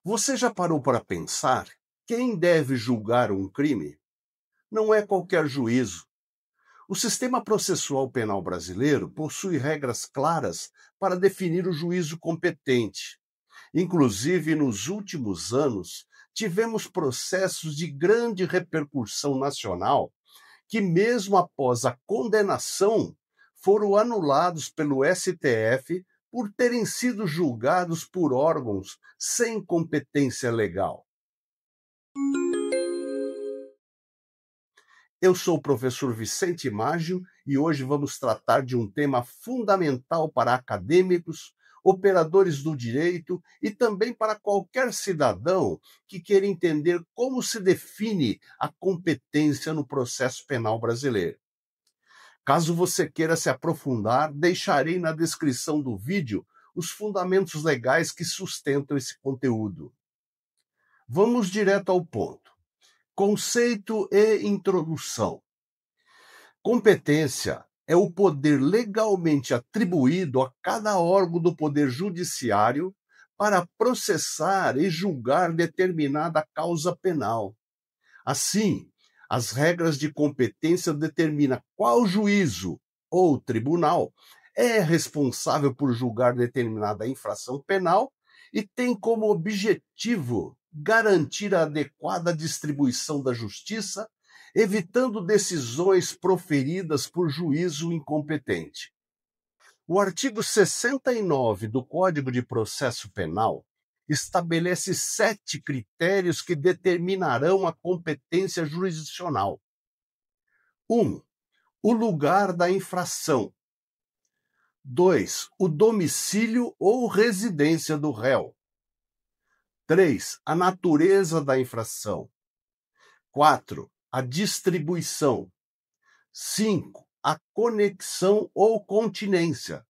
Você já parou para pensar quem deve julgar um crime? Não é qualquer juízo. O sistema processual penal brasileiro possui regras claras para definir o juízo competente. Inclusive, nos últimos anos, tivemos processos de grande repercussão nacional que, mesmo após a condenação, foram anulados pelo STF por terem sido julgados por órgãos sem competência legal. Eu sou o professor Vicente Maggio e hoje vamos tratar de um tema fundamental para acadêmicos, operadores do direito e também para qualquer cidadão que queira entender como se define a competência no processo penal brasileiro. Caso você queira se aprofundar, deixarei na descrição do vídeo os fundamentos legais que sustentam esse conteúdo. Vamos direto ao ponto. Conceito e introdução. Competência é o poder legalmente atribuído a cada órgão do Poder Judiciário para processar e julgar determinada causa penal. Assim, as regras de competência determinam qual juízo ou tribunal é responsável por julgar determinada infração penal e tem como objetivo garantir a adequada distribuição da justiça, evitando decisões proferidas por juízo incompetente. O artigo 69 do Código de Processo Penal estabelece 7 critérios que determinarão a competência jurisdicional. 1. O lugar da infração. 2. O domicílio ou residência do réu. 3. A natureza da infração. 4. A distribuição. 5. A conexão ou continência.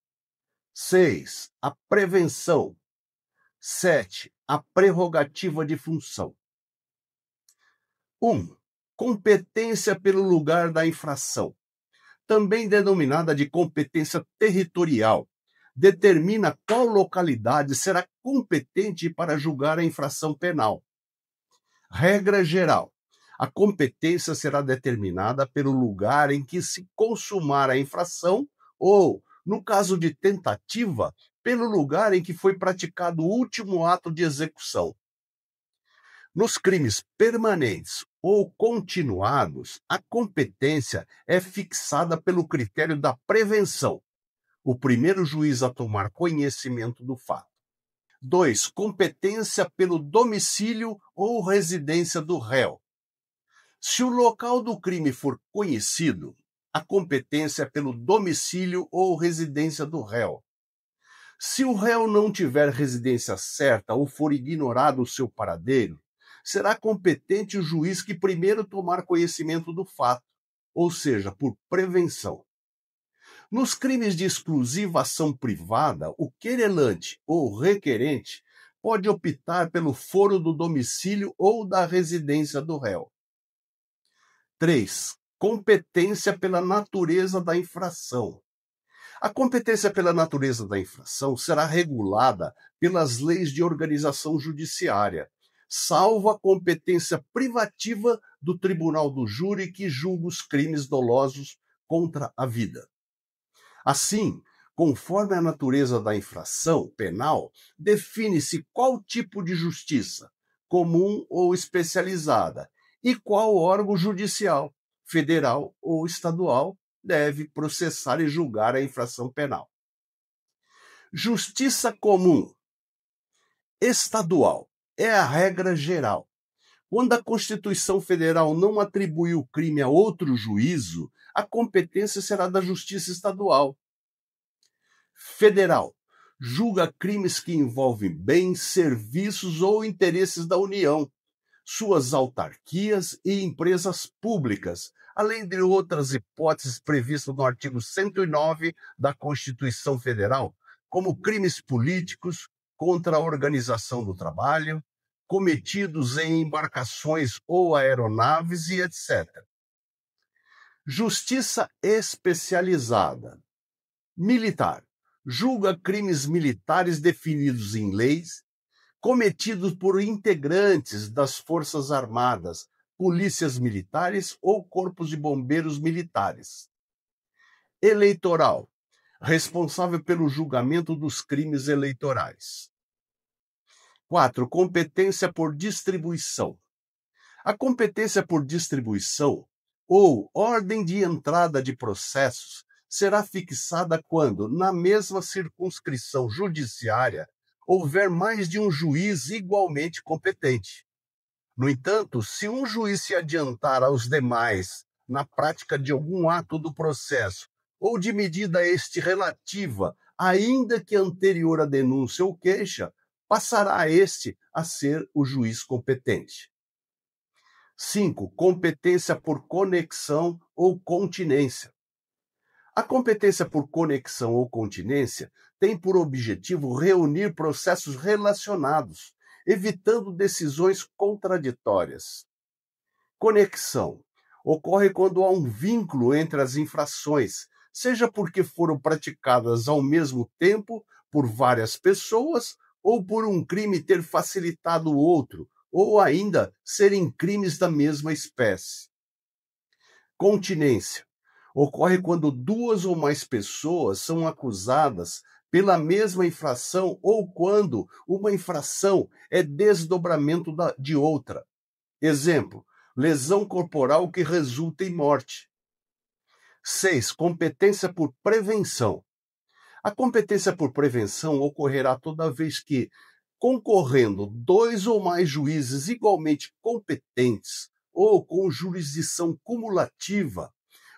6. A prevenção. 7. A prerrogativa de função. 1. Competência pelo lugar da infração, também denominada de competência territorial, determina qual localidade será competente para julgar a infração penal. Regra geral: a competência será determinada pelo lugar em que se consumar a infração ou, no caso de tentativa, pelo lugar em que foi praticado o último ato de execução. Nos crimes permanentes ou continuados, a competência é fixada pelo critério da prevenção, o primeiro juiz a tomar conhecimento do fato. 2. Competência pelo domicílio ou residência do réu. Se o local do crime for conhecido, a competência é pelo domicílio ou residência do réu. Se o réu não tiver residência certa ou for ignorado o seu paradeiro, será competente o juiz que primeiro tomar conhecimento do fato, ou seja, por prevenção. Nos crimes de exclusiva ação privada, o querelante ou requerente pode optar pelo foro do domicílio ou da residência do réu. 3. Competência pela natureza da infração. A competência pela natureza da infração será regulada pelas leis de organização judiciária, salvo a competência privativa do tribunal do júri que julga os crimes dolosos contra a vida. Assim, conforme a natureza da infração penal, define-se qual tipo de justiça, comum ou especializada, e qual órgão judicial, federal ou estadual, deve processar e julgar a infração penal. Justiça comum estadual é a regra geral. Quando a Constituição Federal não atribui o crime a outro juízo, a competência será da Justiça Estadual. Federal julga crimes que envolvem bens, serviços ou interesses da União, suas autarquias e empresas públicas, além de outras hipóteses previstas no artigo 109 da Constituição Federal, como crimes políticos contra a organização do trabalho, cometidos em embarcações ou aeronaves e etc. Justiça especializada. Militar julga crimes militares definidos em leis, cometidos por integrantes das Forças Armadas, polícias militares ou corpos de bombeiros militares. Eleitoral, responsável pelo julgamento dos crimes eleitorais. 4. Competência por distribuição. A competência por distribuição ou ordem de entrada de processos será fixada quando, na mesma circunscrição judiciária, houver mais de um juiz igualmente competente. No entanto, se um juiz se adiantar aos demais na prática de algum ato do processo ou de medida a este relativa, ainda que anterior à denúncia ou queixa, passará a este a ser o juiz competente. 5. Competência por conexão ou continência. A competência por conexão ou continência tem por objetivo reunir processos relacionados, evitando decisões contraditórias. Conexão ocorre quando há um vínculo entre as infrações, seja porque foram praticadas ao mesmo tempo por várias pessoas ou por um crime ter facilitado o outro, ou ainda serem crimes da mesma espécie. Continência ocorre quando duas ou mais pessoas são acusadas pela mesma infração ou quando uma infração é desdobramento de outra. Exemplo, lesão corporal que resulta em morte. 6. Competência por prevenção. A competência por prevenção ocorrerá toda vez que, concorrendo dois ou mais juízes igualmente competentes ou com jurisdição cumulativa,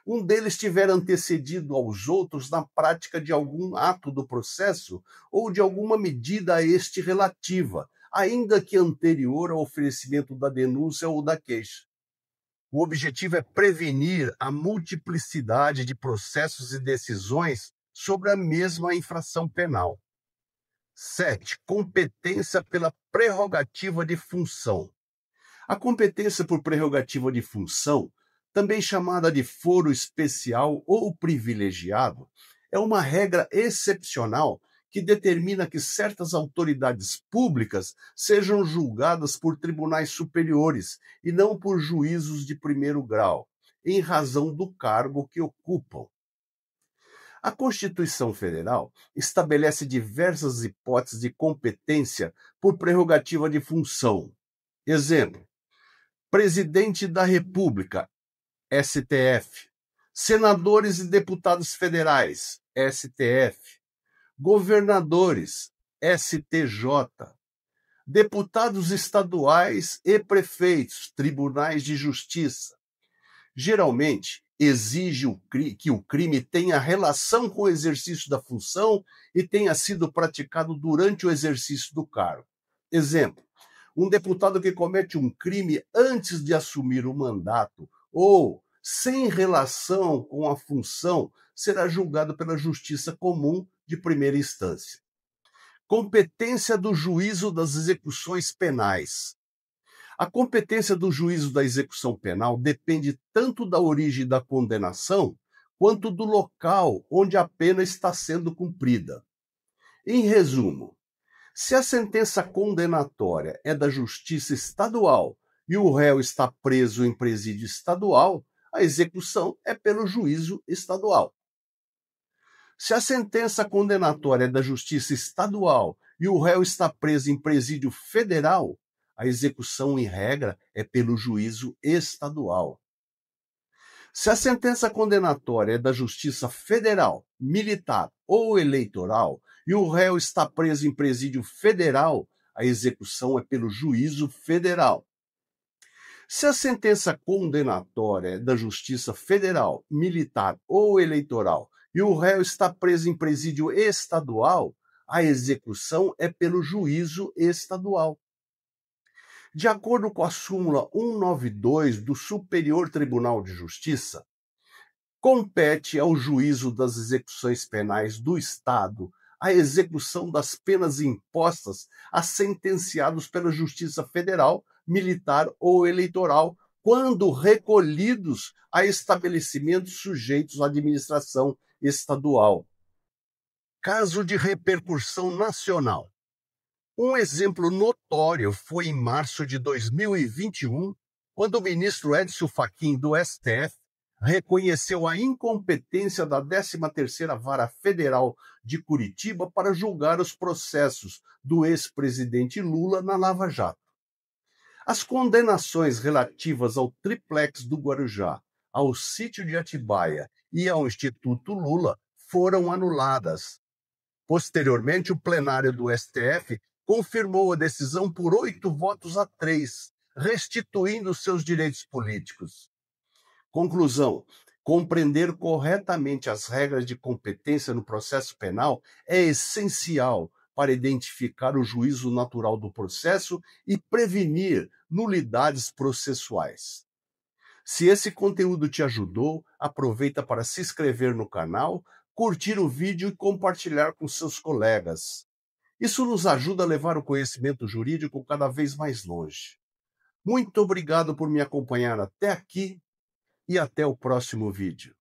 um deles tiver antecedido aos outros na prática de algum ato do processo ou de alguma medida a este relativa, ainda que anterior ao oferecimento da denúncia ou da queixa. O objetivo é prevenir a multiplicidade de processos e decisões sobre a mesma infração penal. 7. Competência pela prerrogativa de função. A competência por prerrogativa de função, também chamada de foro especial ou privilegiado, é uma regra excepcional que determina que certas autoridades públicas sejam julgadas por tribunais superiores e não por juízos de primeiro grau, em razão do cargo que ocupam. A Constituição Federal estabelece diversas hipóteses de competência por prerrogativa de função. Exemplo: Presidente da República, STF. Senadores e deputados federais, STF. Governadores, STJ. Deputados estaduais e prefeitos, tribunais de justiça. Geralmente, exige que o crime tenha relação com o exercício da função e tenha sido praticado durante o exercício do cargo. Exemplo: um deputado que comete um crime antes de assumir o mandato ou sem relação com a função será julgado pela Justiça Comum de primeira instância. Competência do juízo das execuções penais. A competência do juízo da execução penal depende tanto da origem da condenação quanto do local onde a pena está sendo cumprida. Em resumo, se a sentença condenatória é da Justiça Estadual e o réu está preso em presídio estadual, a execução é pelo juízo estadual. Se a sentença condenatória é da Justiça Estadual e o réu está preso em presídio federal, a execução, em regra, é pelo juízo estadual. Se a sentença condenatória é da Justiça Federal, Militar ou Eleitoral e o réu está preso em presídio federal, a execução é pelo juízo federal. Se a sentença condenatória é da Justiça Federal, Militar ou Eleitoral e o réu está preso em presídio estadual, a execução é pelo juízo estadual. De acordo com a súmula 192 do Superior Tribunal de Justiça, compete ao juízo das execuções penais do Estado a execução das penas impostas a sentenciados pela Justiça Federal, Militar ou Eleitoral, quando recolhidos a estabelecimentos sujeitos à administração estadual. Caso de repercussão nacional. Um exemplo notório foi em março de 2021, quando o ministro Edson Fachin do STF reconheceu a incompetência da 13ª Vara Federal de Curitiba para julgar os processos do ex-presidente Lula na Lava Jato. As condenações relativas ao triplex do Guarujá, ao sítio de Atibaia e ao Instituto Lula foram anuladas. Posteriormente, o plenário do STF confirmou a decisão por 8 votos a 3, restituindo seus direitos políticos. Conclusão: compreender corretamente as regras de competência no processo penal é essencial para identificar o juízo natural do processo e prevenir nulidades processuais. Se esse conteúdo te ajudou, aproveita para se inscrever no canal, curtir o vídeo e compartilhar com seus colegas. Isso nos ajuda a levar o conhecimento jurídico cada vez mais longe. Muito obrigado por me acompanhar até aqui e até o próximo vídeo.